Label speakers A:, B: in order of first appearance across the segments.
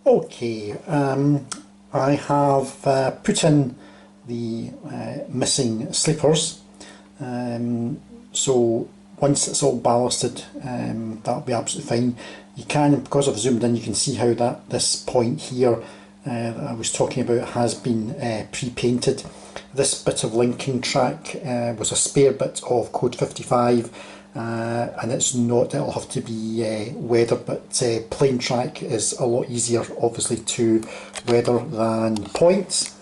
A: Okay, I have put in the missing sleepers, so once it's all ballasted, that'll be absolutely fine. You can, because I've zoomed in, you can see how that this point here that I was talking about has been pre-painted. This bit of linking track was a spare bit of code 55, and it's not, it'll have to be weathered, but plain track is a lot easier obviously to weather than points.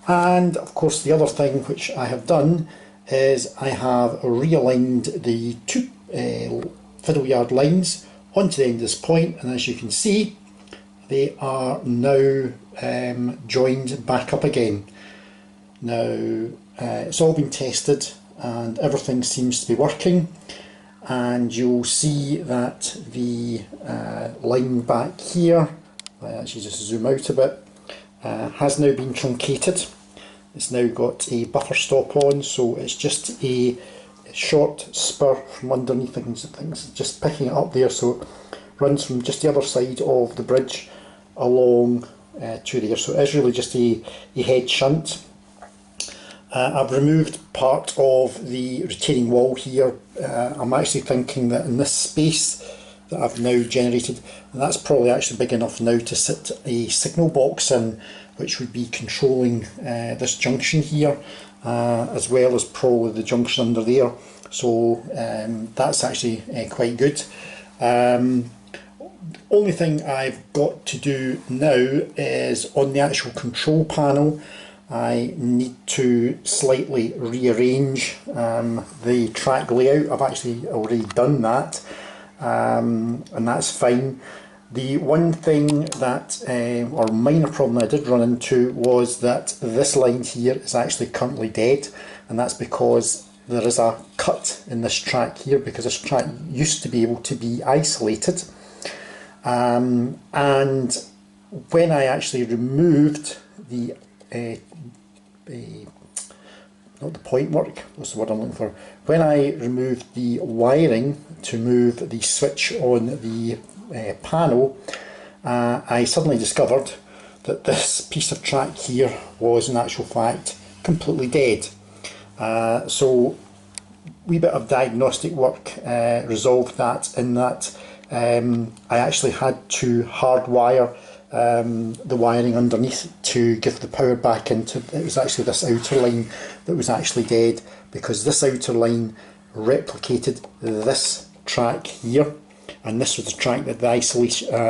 A: And of course the other thing which I have done is I have realigned the two fiddle yard lines onto the end of this point, and as you can see they are now joined back up again. Now it's all been tested and everything seems to be working, and you'll see that the line back here, I actually just zoom out a bit, has now been truncated. It's now got a buffer stop on, so it's just a short spur from underneath things just picking it up there, so it runs from just the other side of the bridge along to there, so it is really just a head shunt. I've removed part of the retaining wall here. I'm actually thinking that in this space that I've now generated, that's probably actually big enough now to sit a signal box in, which would be controlling this junction here, as well as probably the junction under there. So that's actually quite good. Only thing I've got to do now is on the actual control panel, I need to slightly rearrange the track layout. I've actually already done that, and that's fine. The one thing that, or minor problem I did run into, was that this line here is actually currently dead, and that's because there is a cut in this track here, because this track used to be able to be isolated. And when I actually removed the not the point work, what's the word I'm looking for? When I removed the wiring to move the switch on the panel, I suddenly discovered that this piece of track here was in actual fact completely dead. So a wee bit of diagnostic work resolved that, in that I actually had to hardwire the wiring underneath to give the power back into, it was actually this outer line that was actually dead, because this outer line replicated this track here, and this was the track that the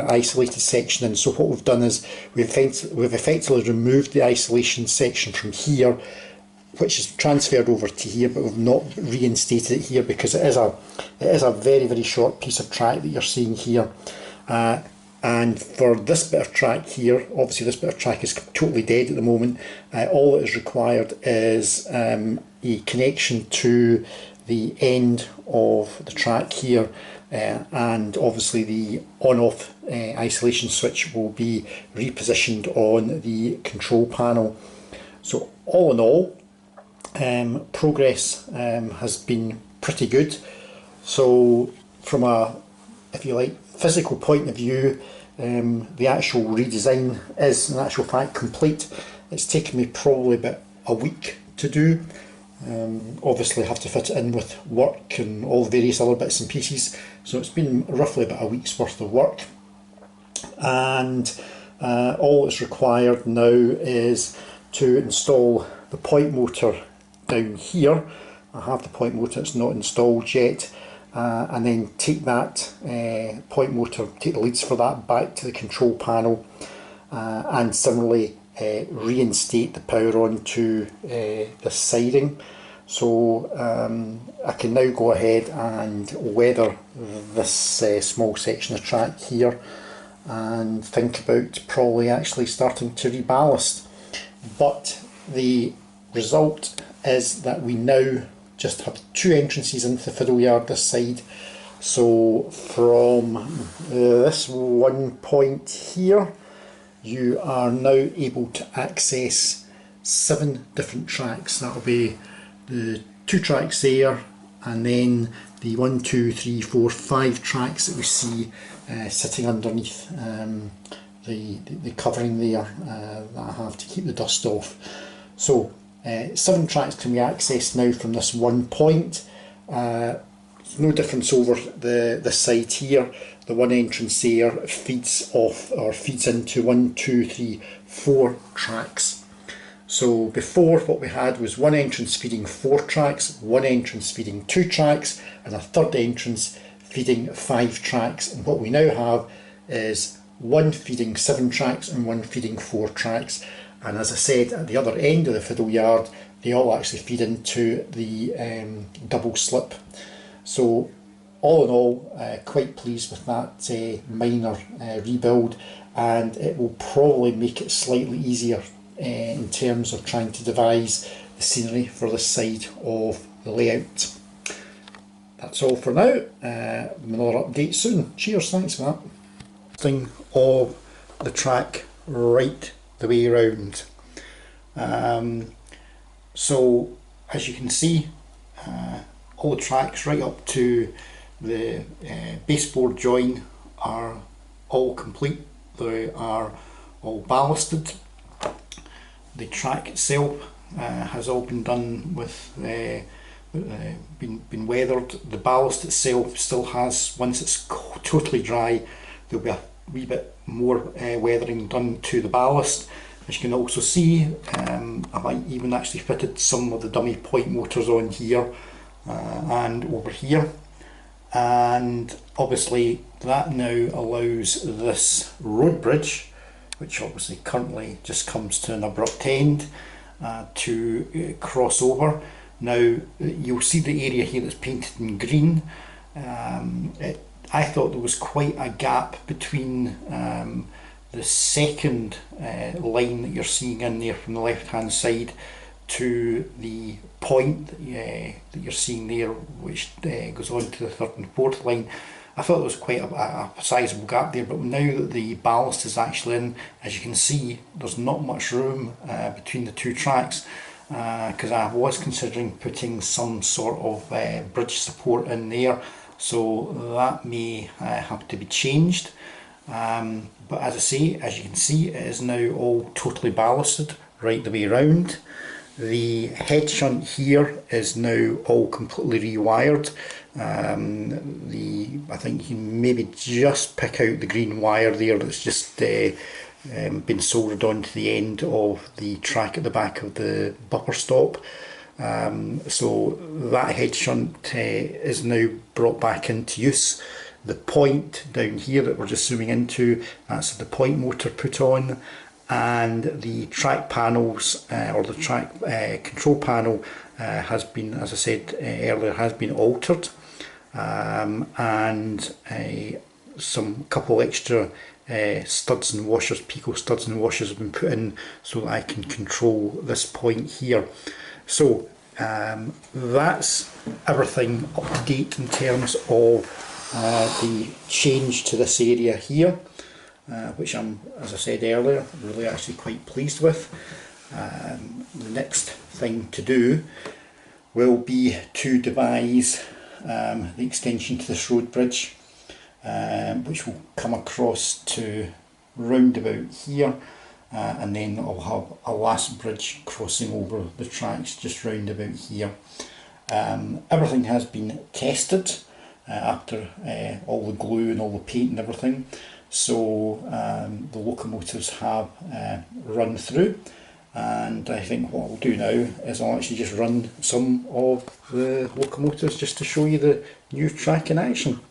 A: isolated section in. So what we've done is we've effectively removed the isolation section from here, which is transferred over to here, but we've not reinstated it here, because it is a very, very short piece of track that you're seeing here. And for this bit of track here, obviously this bit of track is totally dead at the moment. All that is required is a connection to the end of the track here, and obviously the on-off isolation switch will be repositioned on the control panel. So all in all, progress has been pretty good. So from a, if you like, physical point of view, the actual redesign is in actual fact complete. It's taken me probably about a week to do. Obviously I have to fit it in with work and all the various other bits and pieces, so it's been roughly about a week's worth of work. And all that's required now is to install the point motor down here. I have the point motor, it's not installed yet, and then take that point motor, take the leads for that back to the control panel, and similarly reinstate the power onto the siding. So I can now go ahead and weather this small section of track here, and think about probably actually starting to reballast. But the result is that we now just have two entrances into the fiddle yard this side. So from this one point here, you are now able to access 7 different tracks. That'll be the 2 tracks there, and then the 1, 2, 3, 4, 5 tracks that we see sitting underneath the covering there that I have to keep the dust off. So 7 tracks can be accessed now from this one point. There's no difference over the side here. The one entrance there feeds off or feeds into 1, 2, 3, 4 tracks. So before, what we had was one entrance feeding 4 tracks, one entrance feeding 2 tracks, and a third entrance feeding 5 tracks. And what we now have is one feeding 7 tracks and one feeding 4 tracks. And as I said, at the other end of the fiddle yard, they all actually feed into the double slip. So all in all, quite pleased with that minor rebuild, and it will probably make it slightly easier in terms of trying to devise the scenery for this side of the layout. That's all for now. Another update soon. Cheers, thanks for that. Thing of the track right the way around. So as you can see, all the tracks right up to the baseboard join are all complete. They are all ballasted. The track itself has all been done with been weathered. The ballast itself still has, once it's totally dry, there'll be a wee bit more weathering done to the ballast. As you can also see, I might even actually fitted some of the dummy point motors on here and over here, and obviously that now allows this road bridge, which obviously currently just comes to an abrupt end, to cross over. Now you'll see the area here that's painted in green. I thought there was quite a gap between the second line that you're seeing in there from the left hand side to the point that you're seeing there, which goes on to the third and fourth line. I thought there was quite a sizable gap there, but now that the ballast is actually in, as you can see, there's not much room between the 2 tracks, because I was considering putting some sort of bridge support in there, so that may have to be changed. But as I say, as you can see, it is now all totally ballasted right the way around. The head shunt here is now all completely rewired. I think you can maybe just pick out the green wire there that's just been soldered onto the end of the track at the back of the bumper stop. So that head shunt is now brought back into use. The point down here that we're just zooming into, that's the point motor put on, and the track panels or the track control panel has been, as I said earlier, has been altered, and some couple extra studs and washers, Pico studs and washers have been put in so that I can control this point here. So that's everything up to date in terms of the change to this area here, which I'm, as I said earlier, really actually quite pleased with. The next thing to do will be to devise the extension to this road bridge, which will come across to round about here, and then I'll have a last bridge crossing over the tracks just round about here. Everything has been tested after all the glue and all the paint and everything, so the locomotives have run through, and I think what I'll do now is I'll actually just run some of the locomotives just to show you the new track in action.